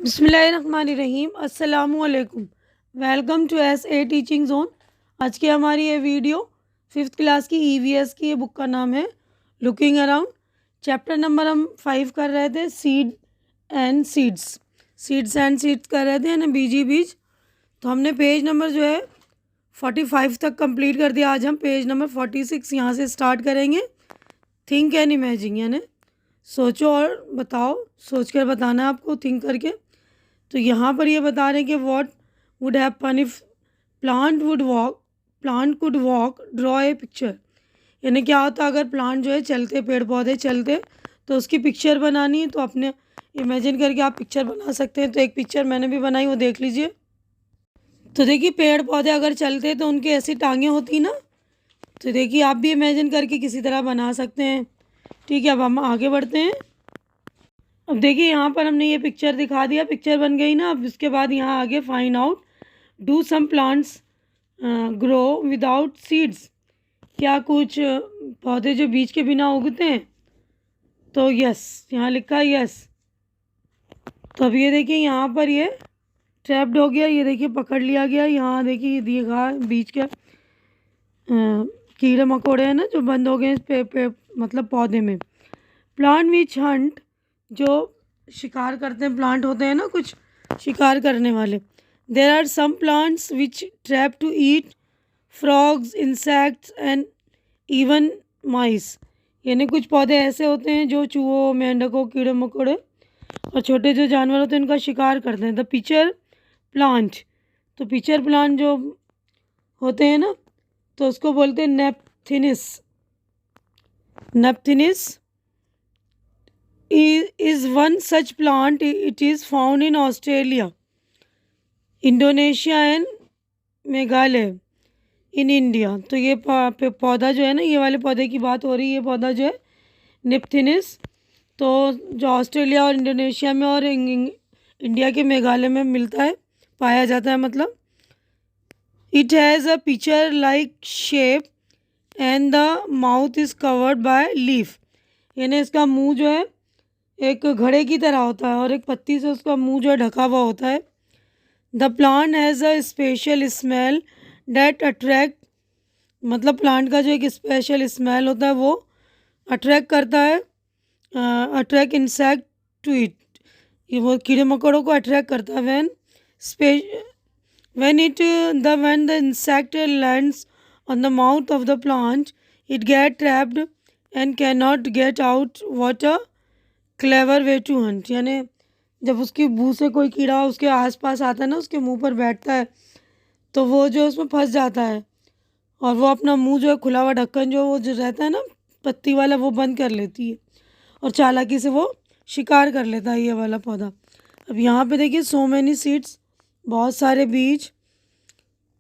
बिस्मिल्लाहिर्रहमानिर्रहीम। अस्सलामुअलैकुम। Welcome to SA teaching zone. आज की हमारी ये वीडियो 5th क्लास की EVS की, ये बुक का नाम है लुकिंग अराउंड। चैप्टर नंबर हम 5 कर रहे थे, seed and seeds. Seeds and seeds कर रहे थे ना, बीजी बीज। तो हमने पेज नंबर जो है 45 तक कंप्लीट कर दिया। आज हम पेज नंबर 46 यहाँ से स्टार्ट करेंगे। थिंक एंड इमेजिन, यानी सोचो और बताओ। सोच कर बताना है आपको, थिंक करके। तो यहाँ पर ये बता रहे हैं कि what would happen if plant could walk, draw a picture. यानी क्या होता अगर प्लांट जो है चलते, पेड़ पौधे चलते, तो उसकी पिक्चर बनानी है। तो अपने इमेजिन करके आप पिक्चर बना सकते हैं। तो एक पिक्चर मैंने भी बनाई, वो देख लीजिए। तो देखिए, पेड़ पौधे अगर चलते तो उनकी ऐसी टांगें होती ना। तो देखिए, आप भी इमेजिन करके किसी तरह बना सकते हैं। ठीक है, अब हम आगे बढ़ते हैं। अब देखिए, यहाँ पर हमने ये पिक्चर दिखा दिया, पिक्चर बन गई ना। अब इसके बाद यहाँ आगे find out, do some plants grow without seeds. क्या कुछ पौधे जो बीज के बिना उगते हैं? तो यस, यहाँ लिखा है यस। तो अब ये देखिए, यहाँ पर ये ट्रैप्ड हो गया। ये देखिए, पकड़ लिया गया। यहाँ देखिए दिएगा बीज के कीड़े मकोड़े हैं ना, जो बंद हो गए इस पे मतलब पौधे में। प्लांट विच हंट, जो शिकार करते हैं, प्लांट होते हैं ना कुछ शिकार करने वाले। There are some plants which trap to eat frogs, insects and even mice. यानी कुछ पौधे ऐसे होते हैं जो चूहों, मेंढकों, कीड़े मकोड़े और छोटे जो जानवर होते हैं उनका शिकार करते हैं। द पिचर प्लांट, तो पिचर प्लांट जो होते हैं ना, तो उसको बोलते हैं नेपथिनिस। नेपथिनिस is one such plant. It is found in Australia, Indonesia and Meghalaya in India. तो ये पौधा जो है ना, ये वाले पौधे की बात हो रही है। ये पौधा जो है निप्थिनिस, तो जो ऑस्ट्रेलिया और इंडोनेशिया में और इंडिया के मेघालय में मिलता है, पाया जाता है। मतलब it has a picture like shape and the mouth is covered by leaf. यानी इसका मुंह जो है एक घड़े की तरह होता है और एक पत्ती से उसका मुंह जो है ढका हुआ होता है। The plant has a special smell that attract, मतलब प्लांट का जो एक स्पेशल स्मेल होता है वो अट्रैक्ट करता है, अट्रैक्ट इंसेक्ट टू इट। ये वो कीड़े मकोड़ों को अट्रैक्ट करता है। when the insect lands on the mouth of the plant, it get trapped and cannot get out. What a clever way to hunt. यानी जब उसकी मुँह से कोई कीड़ा उसके आसपास आता है ना, उसके मुंह पर बैठता है, तो वो जो उसमें फंस जाता है और वो अपना मुंह जो है खुला हुआ ढक्कन जो रहता है ना पत्ती वाला, वो बंद कर लेती है और चालाकी से वो शिकार कर लेता है ये वाला पौधा। अब यहाँ पे देखिए, सो मैनी सीड्स, बहुत सारे बीज।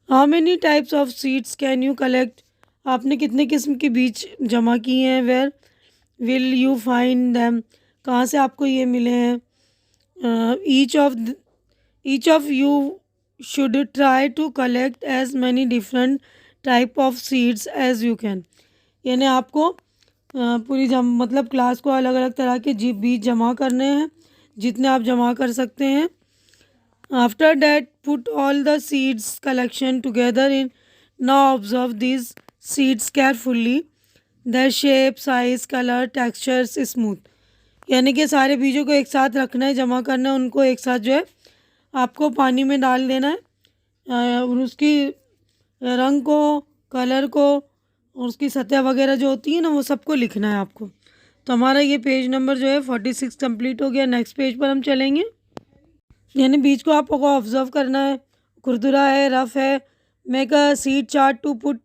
How many types of seeds can you collect, आपने कितने किस्म के बीज जमा किए हैं। Where will you find them, कहाँ से आपको ये मिले हैं। Each of you should try to collect as many different type of seeds as you can. यानी आपको पूरी मतलब क्लास को अलग अलग तरह के बीज जमा करने हैं, जितने आप जमा कर सकते हैं। After that put all the seeds collection together in, now observe this seeds carefully, their shape, size, colour, textures, smooth. यानी कि सारे बीजों को एक साथ रखना है, जमा करना है उनको एक साथ, जो है आपको पानी में डाल देना है और उसकी रंग को, कलर को और उसकी सतह वगैरह जो होती है ना, वो सबको लिखना है आपको। तो हमारा ये पेज नंबर जो है 46 कंप्लीट हो गया। नेक्स्ट पेज पर हम चलेंगे। यानी बीज को आपको ऑब्जर्व करना है, खुरदुरा है, रफ है। Make a seed chart to put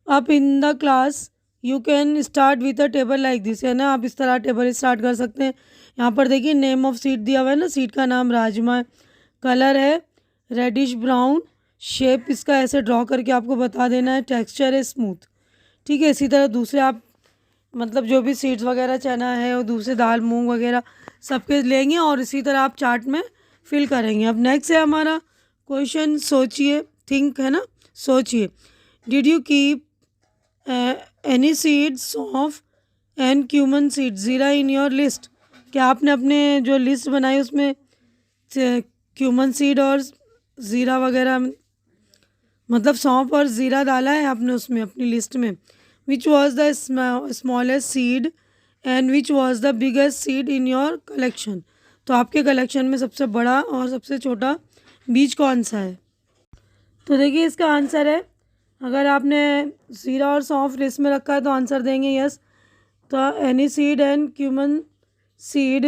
up in the class. You can start with a table like this. है ना, आप इस तरह टेबल स्टार्ट कर सकते हैं। यहाँ पर देखिए, नेम ऑफ सीड दिया हुआ है ना, सीड का नाम राजमा है। कलर है रेडिश ब्राउन। शेप इसका ऐसे ड्रॉ करके आपको बता देना है। टेक्सचर है स्मूथ। ठीक है, इसी तरह दूसरे आप मतलब जो भी सीड्स वगैरह, चना है और दूसरे दाल, मूंग वगैरह सबके लेंगे और इसी तरह आप चार्ट में फिल करेंगे। अब नेक्स्ट है हमारा क्वेश्चन, सोचिए, थिंक, है ना, सोचिए। Did you keep any seeds of and cumin seeds, zira in your list। क्या आपने अपने जो लिस्ट बनाई उसमें क्यूमन सीड और ज़ीरा वगैरह, मतलब सौंफ और ज़ीरा डाला है आपने उसमें अपनी लिस्ट में? Which was the smallest seed and which was the biggest seed in your collection? तो आपके कलेक्शन में सबसे बड़ा और सबसे छोटा बीज कौन सा है? तो देखिए इसका आंसर है, अगर आपने ज़ीरा और सौंफ लिस्ट में रखा है तो आंसर देंगे यस। तो any seed and cumin seed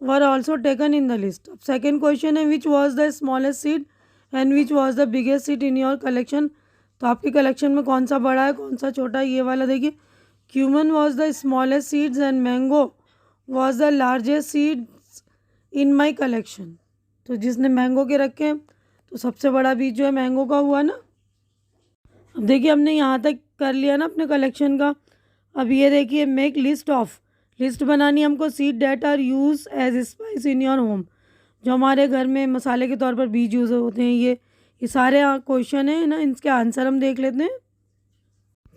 were also taken in the list. अब सेकेंड क्वेश्चन है, which was the smallest seed and which was the biggest seed in your collection? तो आपके कलेक्शन में कौन सा बड़ा है कौन सा छोटा है? ये वाला देखिए, cumin was the smallest seeds and mango was the largest seeds in my collection. तो जिसने मैंगो के रखे हैं तो सबसे बड़ा बीज जो है मैंगो का हुआ ना। अब देखिए हमने यहाँ तक कर लिया ना अपने कलेक्शन का। अब ये देखिए, मेक लिस्ट ऑफ, लिस्ट बनानी हमको, seed that are use as spice in your home, जो हमारे घर में मसाले के तौर पर बीज यूज़ होते हैं। ये सारे क्वेश्चन है ना, इनके आंसर हम देख लेते हैं।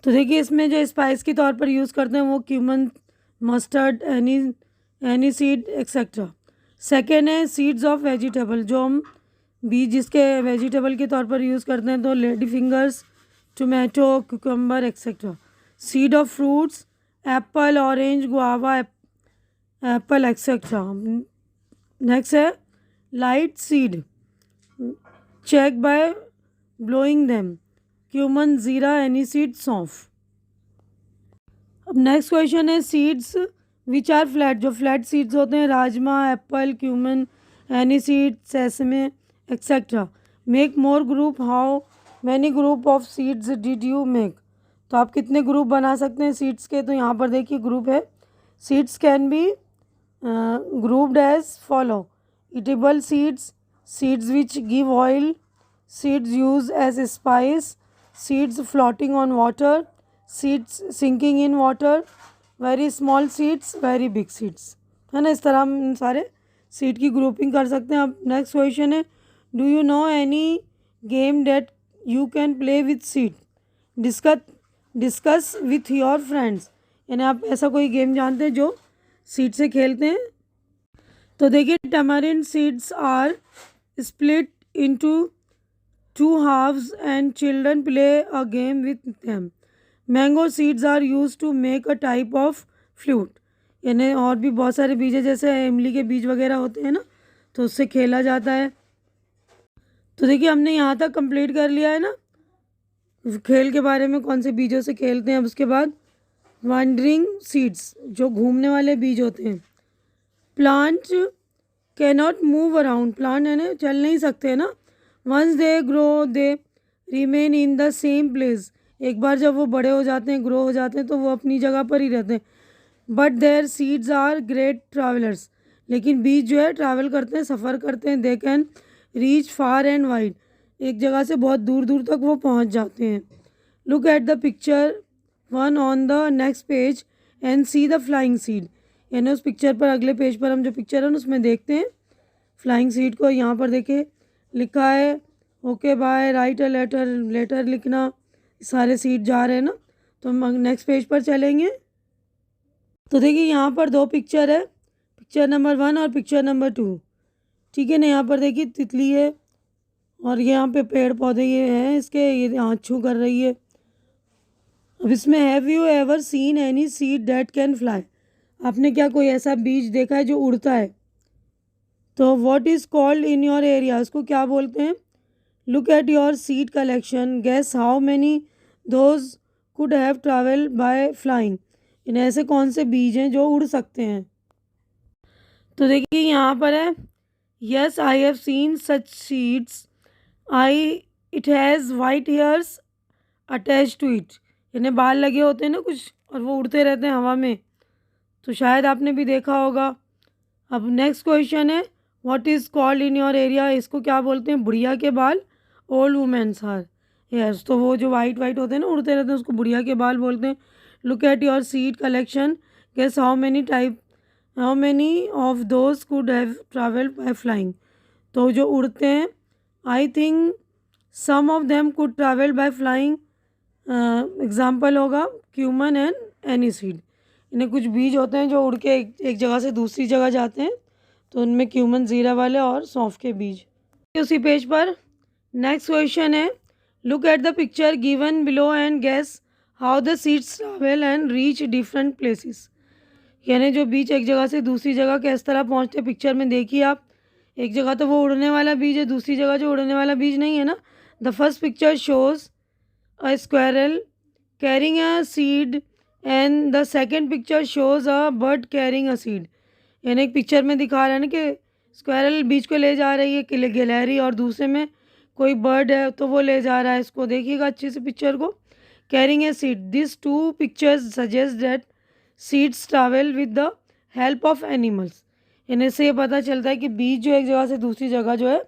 तो देखिए इसमें जो स्पाइस के तौर पर यूज़ करते हैं वो cumin, mustard, any seed etcetera. Second है सीड्स ऑफ वेजिटेबल, जो हम बीज जिसके वेजिटेबल के तौर पर यूज़ करते हैं, तो lady fingers, tomato, cucumber etcetera. Seed of fruits, apple, orange, guava, apple etcetera. Next है light seed, check by blowing them, cumin, ज़ीरा, एनी सीड, सौंफ। अब नेक्स्ट क्वेश्चन है सीड्स विच आर फ्लैट, जो फ्लैट सीड्स होते हैं, rajma, apple, cumin, aniseed, sesame etcetera. Make more group, how many group of seeds did you make? तो आप कितने ग्रुप बना सकते हैं सीड्स के? तो यहाँ पर देखिए ग्रुप है, seeds can be grouped as follow: eatable seeds, seeds which give oil, seeds used as spice, seeds floating on water, seeds sinking in water, very small seeds, very big seeds, है ना। इस तरह हम सारे seed की grouping कर सकते हैं। अब नेक्स्ट क्वेश्चन है, do you know any game that you can play with seed, discuss with your friends, यानी आप ऐसा कोई गेम जानते हैं जो सीड से खेलते हैं? तो देखिए tamarind seeds are split into 2 halves and children play a game with them. Mango seeds are use to make a type of flute, यानी और भी बहुत सारे बीज है, जैसे इमली के बीज वगैरह होते हैं ना, तो उससे खेला जाता है। तो देखिए हमने यहाँ तक कंप्लीट कर लिया है ना खेल के बारे में, कौन से बीजों से खेलते हैं। अब उसके बाद वांडरिंग सीड्स, जो घूमने वाले बीज होते हैं। Plant cannot move around, plant है ना चल नहीं सकते ना। Once they grow they remain in the same place, एक बार जब वो बड़े हो जाते हैं, ग्रो हो जाते हैं, तो वो अपनी जगह पर ही रहते हैं। But their seeds are great travellers, लेकिन बीज जो है ट्रैवल करते हैं, सफ़र करते हैं। They can reach far and wide, एक जगह से बहुत दूर दूर तक वो पहुंच जाते हैं। Look at the picture 1 on the next page and see the flying seed, यानी उस पिक्चर पर, अगले पेज पर हम जो पिक्चर है उसमें देखते हैं फ्लाइंग सीड को। यहाँ पर देखिए लिखा है okay bye, write a letter, letter लिखना, सारे सीड जा रहे हैं ना। तो हम नेक्स्ट पेज पर चलेंगे। तो देखिए यहाँ पर 2 पिक्चर है, पिक्चर नंबर 1 और पिक्चर नंबर 2, ठीक है ना। यहाँ पर देखिए तितली है और यहाँ पे पेड़ पौधे ये हैं इसके, ये हाथ छू कर रही है। अब इसमें have you ever seen any seed date can fly, आपने क्या कोई ऐसा बीज देखा है जो उड़ता है? तो what is called in your area, उसको क्या बोलते हैं? Look at your seed collection, guess how many those could have travel by flying, इन ऐसे कौन से बीज हैं जो उड़ सकते हैं? तो देखिए यहाँ पर है, yes I have seen such seeds, it has white hairs attach to it, यानी बाल लगे होते हैं ना कुछ और वो उड़ते रहते हैं हवा में, तो शायद आपने भी देखा होगा। अब नेक्स्ट क्वेश्चन है, what is called in your area, इसको क्या बोलते हैं? बुढ़िया के बाल, ओल्ड वुमेन्स हार हेयर्स, तो वो जो वाइट वाइट होते हैं ना उड़ते रहते हैं उसको बुढ़िया के बाल बोलते हैं। Look at your seed collection, guess how many of those could have travelled by flying, तो जो उड़ते हैं I think some of them could travel by flying, example होगा क्यूमन एंड एनी सीड, इन्हें कुछ बीज होते हैं जो उड़ के एक जगह से दूसरी जगह जाते हैं, तो उनमें क्यूमन, ज़ीरा वाले और सौंफ के बीज। उसी पेज पर नेक्स्ट क्वेश्चन है, look at the picture given below and guess how the seeds travel and reach different places. यानी जो बीज एक जगह से दूसरी जगह किस तरह पहुंचते, पिक्चर में देखिए आप। एक जगह तो वो उड़ने वाला बीज है, दूसरी जगह जो उड़ने वाला बीज नहीं है ना। The first picture shows a squirrel carrying a seed and the second picture shows a bird carrying a seed. यानी एक पिक्चर में दिखा रहा है ना कि स्क्वायरल बीज को ले जा रही है गिलहरी, और दूसरे में कोई बर्ड है तो वो ले जा रहा है इसको। देखिएगा अच्छे से पिक्चर को। Carrying a seed, this two pictures suggest that seeds travel with the help of animals. इन्हें से ये पता चलता है कि बीज जो एक जगह से दूसरी जगह जो है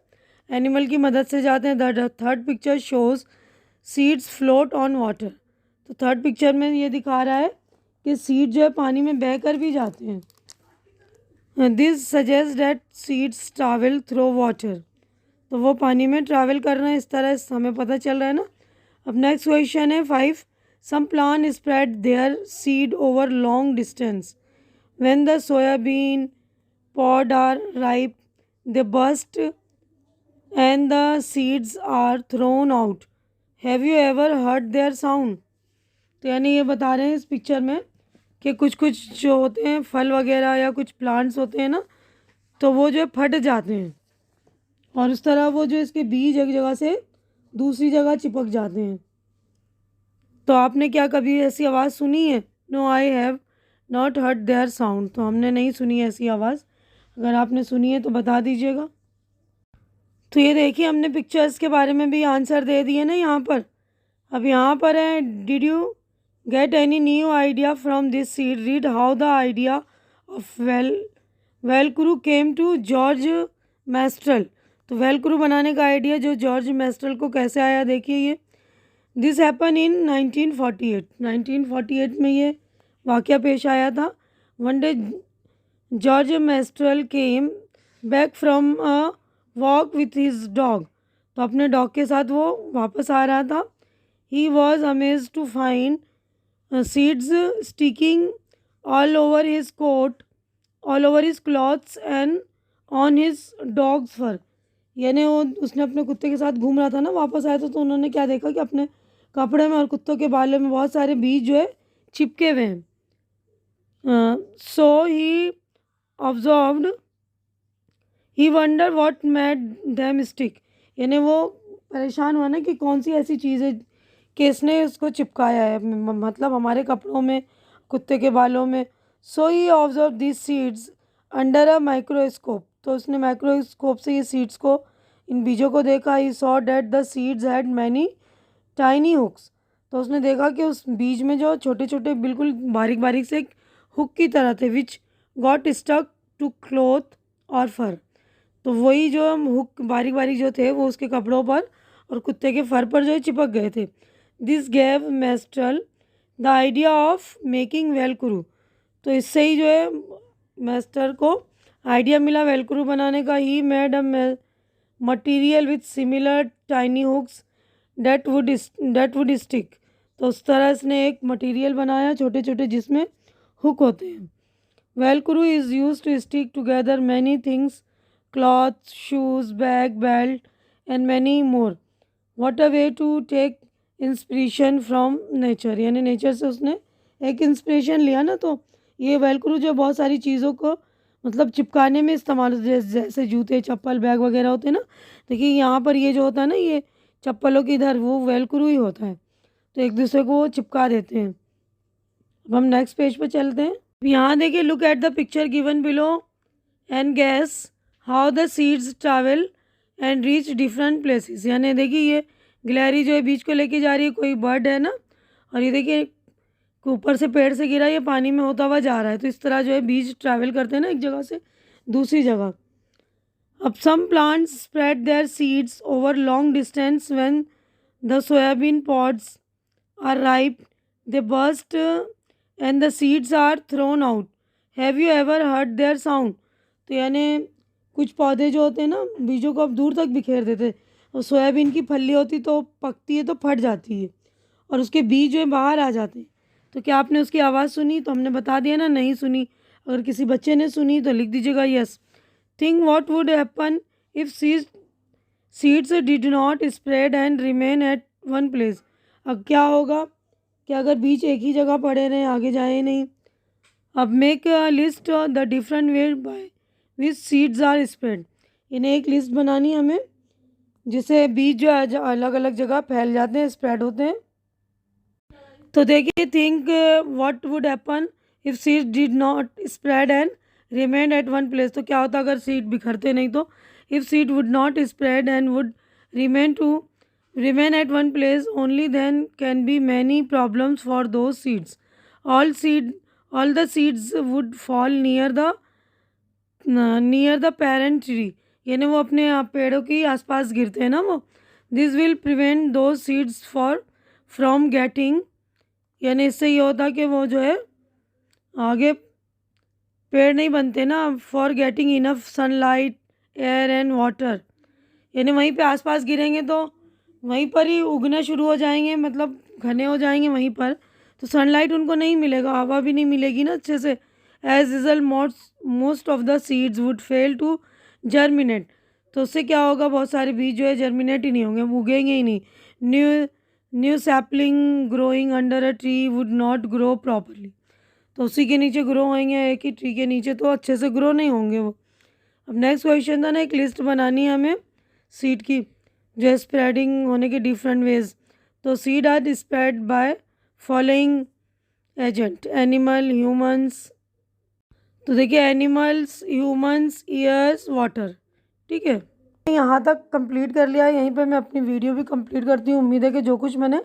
एनिमल की मदद से जाते हैं। The third picture shows seeds float on water. तो थर्ड पिक्चर में ये दिखा रहा है कि सीड जो है पानी में बहकर भी जाते हैं। This suggest that seeds travel through water. तो वो पानी में ट्रैवल कर रहे हैं, इस तरह हमें पता चल रहा है ना। अब नेक्स्ट क्वेश्चन है 5, some plant spread their seed over long distance when the soybean pod are ripe they burst and the seeds are thrown out. Have you ever heard their sound? तो यानी ये बता रहे हैं इस पिक्चर में कि कुछ कुछ जो होते हैं फल वगैरह या कुछ प्लांट्स होते हैं ना, तो वो जो है फट जाते हैं और उस तरह वो जो इसके बीज एक जगह से दूसरी जगह चिपक जाते हैं। तो आपने क्या कभी ऐसी आवाज़ सुनी है? No I have not heard their sound. तो हमने नहीं सुनी ऐसी आवाज़। अगर आपने सुनी है तो बता दीजिएगा। तो ये देखिए हमने पिक्चर्स के बारे में भी आंसर दे दिए ना यहाँ पर। अब यहाँ पर है, did you get any new idea from this seed, read how the idea of velcro came to George Mestral. तो वेलक्रू बनाने का आइडिया जो जॉर्ज मेस्ट्रल को कैसे आया, देखिए ये। This happen in 1948। 1948 में ये वाक़या पेश आया था। One day George menstrual came back from a walk with his dog. तो अपने डॉग के साथ वो वापस आ रहा था। He was amazed to find seeds sticking all over his coat, all over his clothes and on his dogs fur. यानी वो उसने अपने कुत्ते के साथ घूम रहा था ना, वापस आया था तो उन्होंने क्या देखा कि अपने कपड़े में और कुत्तों के बालों में बहुत सारे बीज जो है चिपके हुए हैं। So he observed, he wonder what made them stick. यानी वो परेशान हुआ ना कि कौन सी ऐसी चीज़ है कि इसने उसको चिपकाया है, मतलब हमारे कपड़ों में, कुत्ते के बालों में। So he observe this seeds under a microscope. तो उसने माइक्रोस्कोप से ये सीड्स को, इन बीजों को देखा। He saw that the seeds had many tiny hooks. तो उसने देखा कि उस बीज में जो छोटे छोटे बिल्कुल बारीक बारीक से एक हुक की तरह थे, which got stuck to cloth और फर। तो वही जो हुक बारीक बारीक जो थे वो उसके कपड़ों पर और कुत्ते के फर पर जो है चिपक गए थे। This gave Mestral the idea of making velcro. तो इससे ही जो है मेस्टर को आइडिया मिला वेलक्रू बनाने का। He made a material with similar tiny hooks that would stick. तो उस तरह इसने एक मटीरियल बनाया छोटे छोटे जिसमें हुक होते हैं। Velcro is use to stick together many things, clothes, shoes, bag, belt and many more. What a way to take inspiration from nature। यानी नेचर से उसने एक इंस्पिरेशन लिया ना। तो ये वेलक्रू जो बहुत सारी चीज़ों को मतलब चिपकाने में इस्तेमाल होते हैं, जैसे जूते, चप्पल, बैग वगैरह होते हैं ना। देखिए यहाँ पर ये जो होता है ना, ये चप्पलों की इधर वो वेलक्रू ही होता है, तो एक दूसरे को वो चिपका देते हैं। अब हम नेक्स्ट पेज पर चलते हैं। यहाँ देखिए, look at the picture given below and gas how the seeds travel and reach different places. यानी देखिए ये गिलहरी जो है बीज को लेके जा रही है, कोई बर्ड है ना, और ये देखिए ऊपर से पेड़ से गिरा, ये पानी में होता हुआ जा रहा है। तो इस तरह जो है बीज ट्रैवल करते हैं ना एक जगह से दूसरी जगह। अब some plants spread their seeds over long distance when the soybean pods are ripe they burst and the seeds are thrown out. Have you ever heard their sound. तो यानी कुछ पौधे जो होते हैं ना, बीजों को अब दूर तक बिखेर देते हैं, और सोयाबीन की फली होती तो पकती है तो फट जाती है और उसके बीज जो है बाहर आ जाते हैं। तो क्या आपने उसकी आवाज़ सुनी? तो हमने बता दिया ना नहीं सुनी। अगर किसी बच्चे ने सुनी तो लिख दीजिएगा yes. Think what would happen if seeds did not spread and remain at one place. अब क्या होगा कि अगर बीज एक ही जगह पड़े रहें, आगे जाए नहीं। अब make a list the different way by which seeds are spread. इन्हें एक लिस्ट बनानी है हमें जिससे बीज जो है अलग अलग जगह फैल जाते हैं, स्प्रेड होते हैं। तो देखिए, think what would happen if seed did not spread and remain at one place. तो क्या होता अगर सीड बिखरते नहीं तो? If seed would not spread and would remain at one place only then can be many problems for those seeds. All the seeds would fall near the parent tree. यानी वो अपने पेड़ों के आसपास गिरते हैं ना वो। This will prevent those seeds from getting, यानी इससे ये होता कि वो जो है आगे पेड़ नहीं बनते ना, for getting enough sunlight air and water. यानी वहीं पे आसपास गिरेंगे तो वहीं पर ही उगने शुरू हो जाएंगे, मतलब घने हो जाएंगे वहीं पर। तो सनलाइट उनको नहीं मिलेगा, हवा भी नहीं मिलेगी ना अच्छे से। As result most of the seeds would fail to germinate. तो उससे क्या होगा, बहुत सारे बीज जो है जर्मिनेट ही नहीं होंगे, उगेंगे ही नहीं। New sapling growing under a tree would not grow properly. तो उसी के नीचे ग्रो होंगे, एक ही ट्री के नीचे, तो अच्छे से ग्रो नहीं होंगे वो। अब नेक्स्ट क्वेश्चन था ना, एक लिस्ट बनानी है हमें सीड की जो है स्प्रेडिंग होने के डिफरेंट वेज। तो seed are spread by following agent, animal, humans. तो देखिए, एनिमल्स, ह्यूमंस, ईयर्स, वाटर। ठीक है, यहाँ तक कंप्लीट कर लिया। यहीं पे मैं अपनी वीडियो भी कंप्लीट करती हूँ। उम्मीद है कि जो कुछ मैंने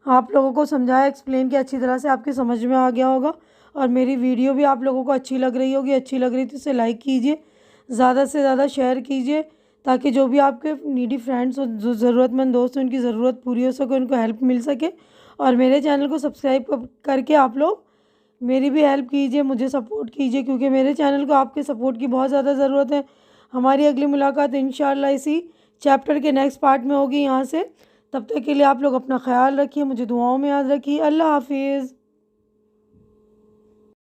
आप लोगों को समझाया, एक्सप्लेन किया, अच्छी तरह से आपकी समझ में आ गया होगा। और मेरी वीडियो भी आप लोगों को अच्छी लग रही होगी। अच्छी लग रही तो इसे लाइक कीजिए, ज़्यादा से ज़्यादा शेयर कीजिए, ताकि जो भी आपके नीडी फ्रेंड्स हो, जो ज़रूरतमंद दोस्त हैं, उनकी ज़रूरत पूरी हो सके, उनको हेल्प मिल सके। और मेरे चैनल को सब्सक्राइब करके आप लोग मेरी भी हेल्प कीजिए, मुझे सपोर्ट कीजिए, क्योंकि मेरे चैनल को आपके सपोर्ट की बहुत ज़्यादा ज़रूरत है। हमारी अगली मुलाकात इंशाल्लाह इसी चैप्टर के नेक्स्ट पार्ट में होगी यहाँ से। तब तक के लिए आप लोग अपना ख्याल रखिए, मुझे दुआओं में याद रखिए। अल्लाह हाफिज़।